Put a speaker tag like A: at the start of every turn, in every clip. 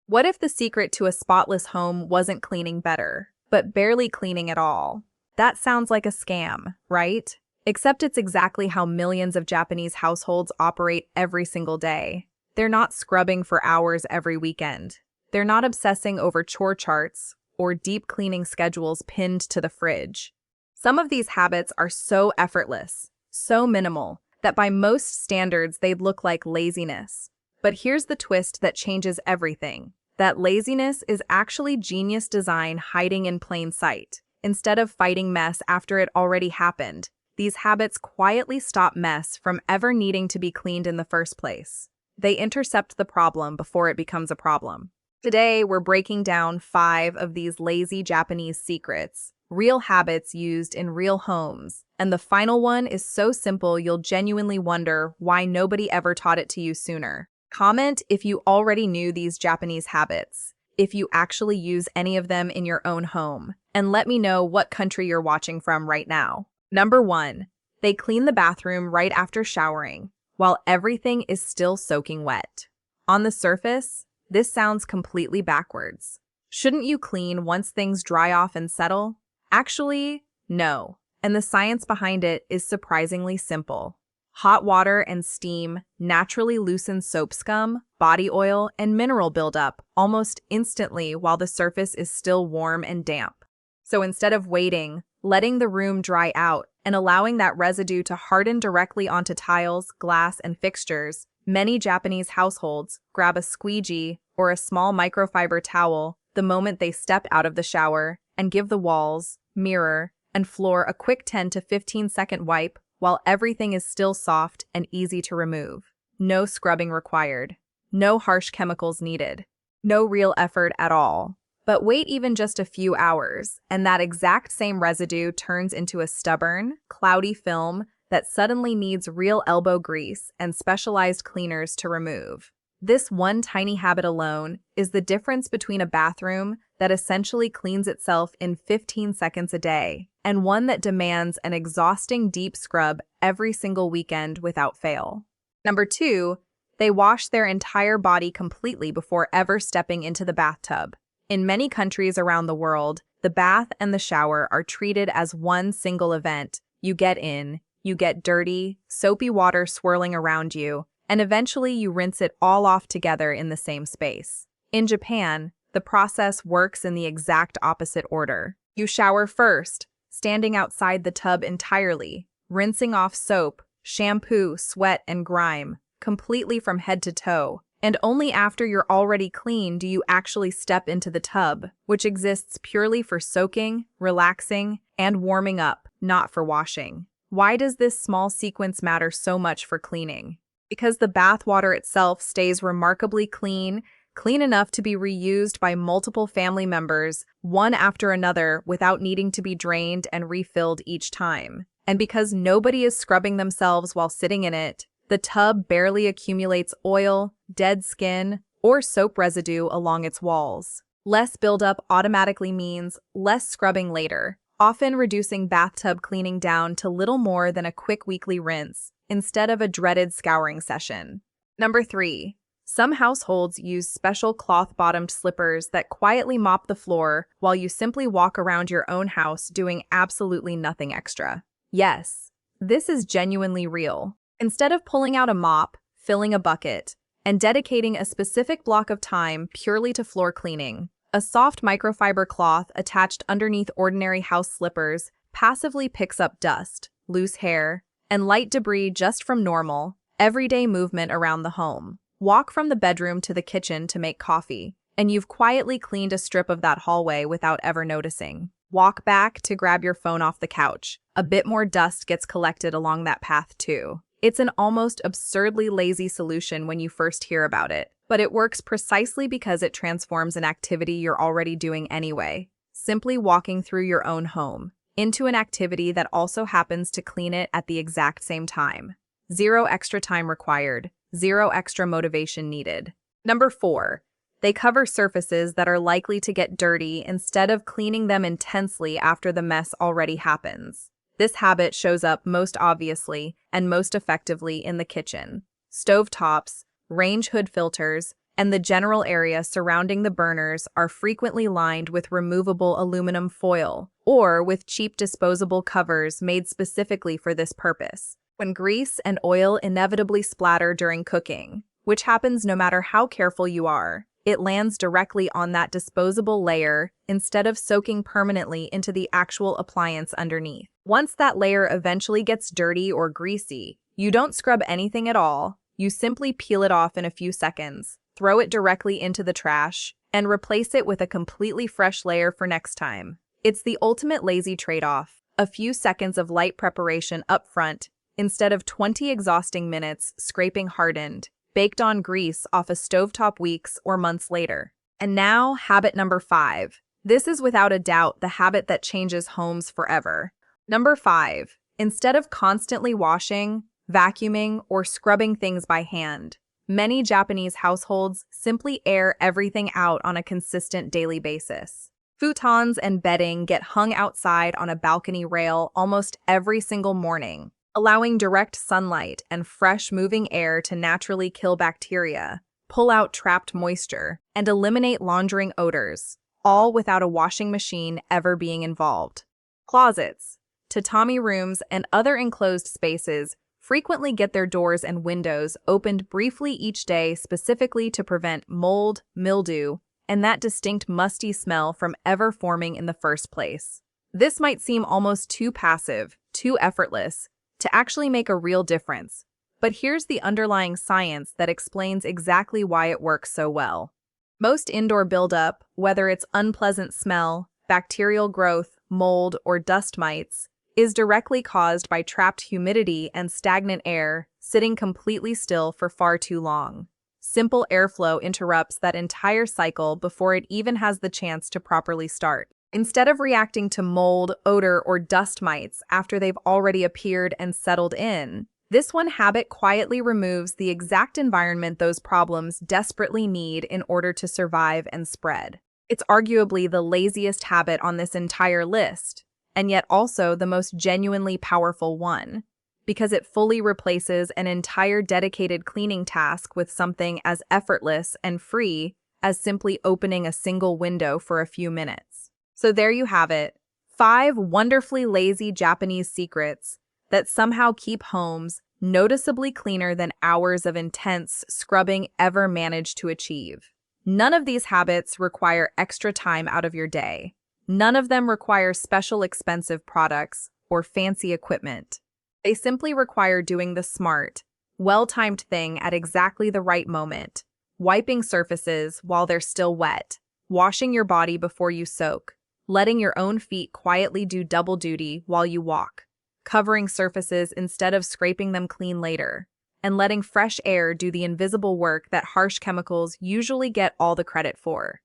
A: What if the secret to a spotless home wasn't cleaning better, but barely cleaning at all? That sounds like a scam, right? Except it's exactly how millions of Japanese households operate every single day. They're not scrubbing for hours every weekend. They're not obsessing over chore charts or deep cleaning schedules pinned to the fridge. Some of these habits are so effortless, so minimal, that by most standards they'd look like laziness. But here's the twist that changes everything. That laziness is actually genius design hiding in plain sight. Instead of fighting mess after it already happened, these habits quietly stop mess from ever needing to be cleaned in the first place. They intercept the problem before it becomes a problem. Today, we're breaking down 5 of these lazy Japanese secrets, real habits used in real homes. And the final one is so simple you'll genuinely wonder why nobody ever taught it to you sooner. Comment if you already knew these Japanese habits, if you actually use any of them in your own home, and let me know what country you're watching from right now. Number 1. They clean the bathroom right after showering, while everything is still soaking wet. On the surface, this sounds completely backwards. Shouldn't you clean once things dry off and settle? Actually, no. And the science behind it is surprisingly simple. Hot water and steam naturally loosen soap scum, body oil, and mineral buildup almost instantly while the surface is still warm and damp. So instead of waiting, letting the room dry out, and allowing that residue to harden directly onto tiles, glass, and fixtures, many Japanese households grab a squeegee or a small microfiber towel the moment they step out of the shower and give the walls, mirror, and floor a quick 10 to 15-second wipe while everything is still soft and easy to remove. No scrubbing required. No harsh chemicals needed. No real effort at all. But wait even just a few hours, and that exact same residue turns into a stubborn, cloudy film that suddenly needs real elbow grease and specialized cleaners to remove. This one tiny habit alone is the difference between a bathroom that essentially cleans itself in 15 seconds a day and one that demands an exhausting deep scrub every single weekend without fail. Number 2, they wash their entire body completely before ever stepping into the bathtub. In many countries around the world, the bath and the shower are treated as one single event. You get in, you get dirty, soapy water swirling around you, and eventually you rinse it all off together in the same space. In Japan, the process works in the exact opposite order. You shower first, standing outside the tub entirely, rinsing off soap, shampoo, sweat, and grime, completely from head to toe. And only after you're already clean do you actually step into the tub, which exists purely for soaking, relaxing, and warming up, not for washing. Why does this small sequence matter so much for cleaning? Because the bath water itself stays remarkably clean enough to be reused by multiple family members, one after another, without needing to be drained and refilled each time. And because nobody is scrubbing themselves while sitting in it, the tub barely accumulates oil, dead skin, or soap residue along its walls. Less buildup automatically means less scrubbing later, often reducing bathtub cleaning down to little more than a quick weekly rinse, instead of a dreaded scouring session. Number 3. Some households use special cloth-bottomed slippers that quietly mop the floor while you simply walk around your own house doing absolutely nothing extra. Yes, this is genuinely real. Instead of pulling out a mop, filling a bucket, and dedicating a specific block of time purely to floor cleaning, a soft microfiber cloth attached underneath ordinary house slippers passively picks up dust, loose hair, and light debris just from normal, everyday movement around the home. Walk from the bedroom to the kitchen to make coffee, and you've quietly cleaned a strip of that hallway without ever noticing. Walk back to grab your phone off the couch. A bit more dust gets collected along that path too. It's an almost absurdly lazy solution when you first hear about it, but it works precisely because it transforms an activity you're already doing anyway, simply walking through your own home, into an activity that also happens to clean it at the exact same time. Zero extra time required, zero extra motivation needed. Number 4, they cover surfaces that are likely to get dirty instead of cleaning them intensely after the mess already happens. This habit shows up most obviously and most effectively in the kitchen. Stovetops, range hood filters, and the general area surrounding the burners are frequently lined with removable aluminum foil or with cheap disposable covers made specifically for this purpose. When grease and oil inevitably splatter during cooking, which happens no matter how careful you are, it lands directly on that disposable layer instead of soaking permanently into the actual appliance underneath. Once that layer eventually gets dirty or greasy, you don't scrub anything at all. You simply peel it off in a few seconds, throw it directly into the trash, and replace it with a completely fresh layer for next time. It's the ultimate lazy trade-off. A few seconds of light preparation up front instead of 20 exhausting minutes scraping hardened, baked-on grease off a stovetop weeks or months later. And now, habit number 5. This is without a doubt the habit that changes homes forever. Number 5. Instead of constantly washing, vacuuming, or scrubbing things by hand, many Japanese households simply air everything out on a consistent daily basis. Futons and bedding get hung outside on a balcony rail almost every single morning, allowing direct sunlight and fresh moving air to naturally kill bacteria, pull out trapped moisture, and eliminate laundering odors, all without a washing machine ever being involved. Closets, tatami rooms, and other enclosed spaces frequently get their doors and windows opened briefly each day specifically to prevent mold, mildew, and that distinct musty smell from ever forming in the first place. This might seem almost too passive, too effortless, to actually make a real difference, but here's the underlying science that explains exactly why it works so well. Most indoor buildup, whether it's unpleasant smell, bacterial growth, mold, or dust mites, is directly caused by trapped humidity and stagnant air sitting completely still for far too long. Simple airflow interrupts that entire cycle before it even has the chance to properly start. Instead of reacting to mold, odor, or dust mites after they've already appeared and settled in, this one habit quietly removes the exact environment those problems desperately need in order to survive and spread. It's arguably the laziest habit on this entire list, and yet also the most genuinely powerful one, because it fully replaces an entire dedicated cleaning task with something as effortless and free as simply opening a single window for a few minutes. So there you have it, 5 wonderfully lazy Japanese secrets that somehow keep homes noticeably cleaner than hours of intense scrubbing ever managed to achieve. None of these habits require extra time out of your day. None of them require special expensive products or fancy equipment. They simply require doing the smart, well-timed thing at exactly the right moment, wiping surfaces while they're still wet, washing your body before you soak, letting your own feet quietly do double duty while you walk, covering surfaces instead of scraping them clean later, and letting fresh air do the invisible work that harsh chemicals usually get all the credit for.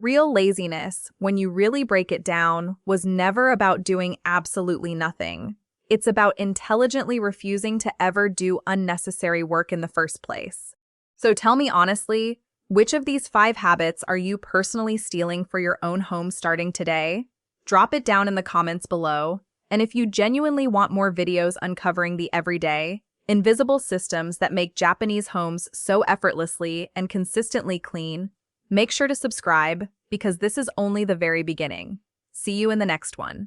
A: Real laziness, when you really break it down, was never about doing absolutely nothing. It's about intelligently refusing to ever do unnecessary work in the first place. So tell me honestly, which of these 5 habits are you personally stealing for your own home starting today? Drop it down in the comments below. And if you genuinely want more videos uncovering the everyday, invisible systems that make Japanese homes so effortlessly and consistently clean, make sure to subscribe because this is only the very beginning. See you in the next one.